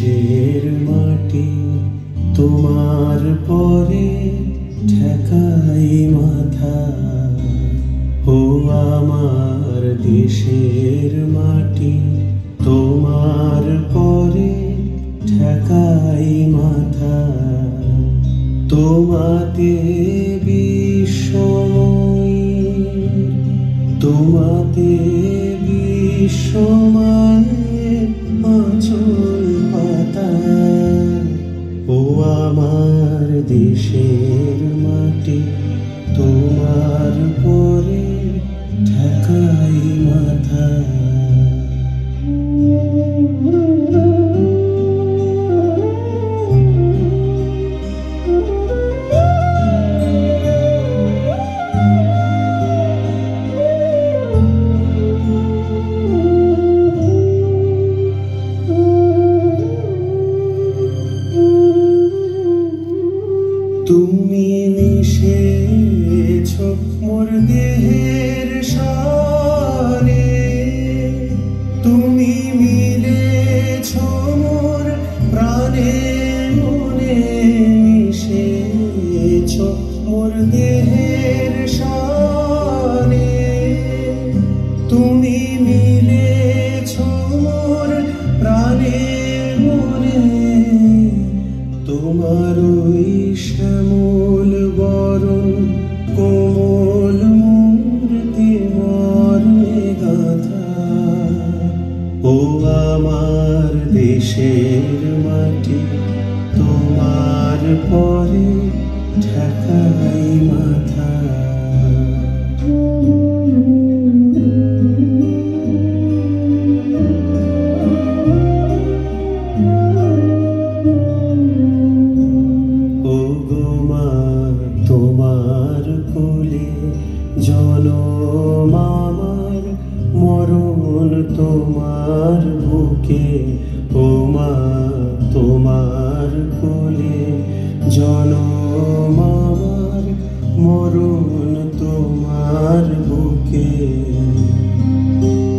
দেশের মাটি তোমার পরে ঠেকাই মাথা। ও আমার দেশের মাটি তোমার পরে ঠেকাই মাথা। তোমাতে বিশ্বময়ীর তোমাতে বিশ্বময়ের আঁচল পাতা। ও আমার দেশের মাটি তোমার পরে ঠেকাই মাথা। তুমি মিশেছ মোর দেহের সারে, তুমি মিলেছ মোর প্রাণে মনে। মিশেছ মোর দেহের সারে, তুমি মিলেছ মোর প্রাণে মনে। তোমার ওই শ্যামল বরণ কোমল মূর্তি মর্মে গাথা। ও আমার দেশের মাটি তোমার পরে ঠেকাই মাথা। তোমার কোলে জনম আমার, মরণ তোমার বুকে। ও মা তোমার কোলে জনম আমার, মরণ তোমার বুকে।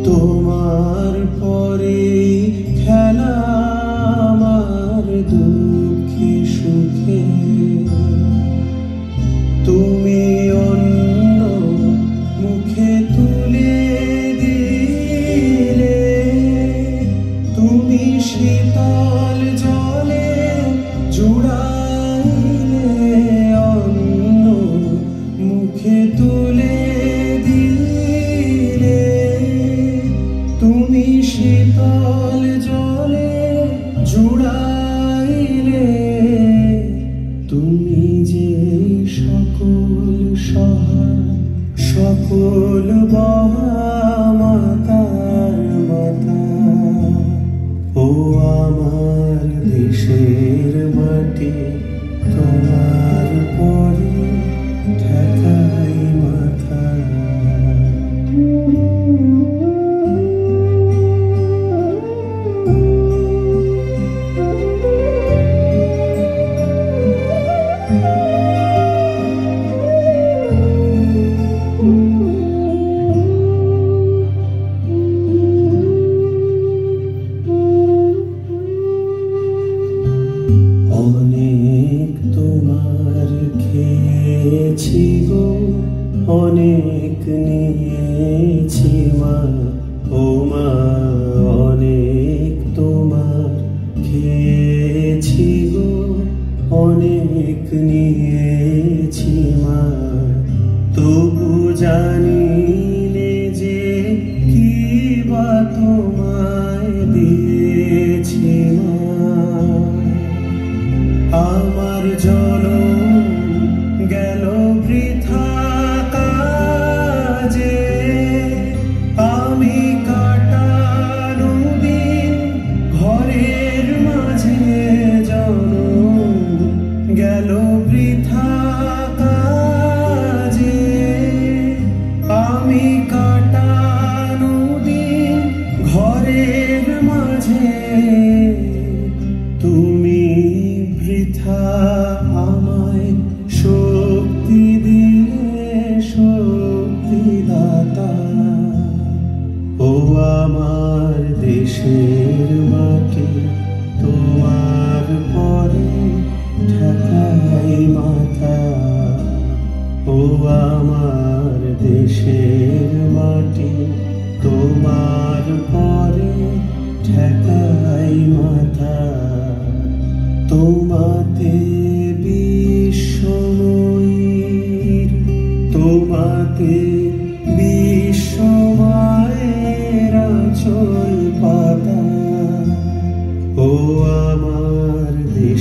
তোমার পরে খেলা আমার দুঃখে সুখে। তুমি অন্য মুখে তুলে দিলে, তুমি শীতল জলে জুড়াইলে। অন্য মুখে তুলে দিলে, তুমি শীতল জলে জুড়াইলে। তুমি যে সকল সহায় সকল মাতার মাতা। ও আমার দেশের মাটি তোমার পরে ঠেকাই মাথা। অনেক তোমার খেয়েছি গো, অনেক নিয়েছি মা। ও মা অনেক তোমার খেয়েছি গো, অনেক নিয়েছি মা। তবু জানিলে যে কি বা তোমায় দিয়েছি মা। আমার জনম গেল বৃথা কাজে, আমি কাটানো দিন ঘরের মাঝে। জনম গেল বৃথা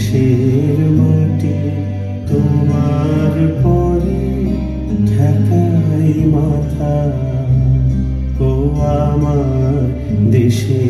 দেশের মাটি তোমার পরে ঠেকাই মাথা। ও আমার দেশে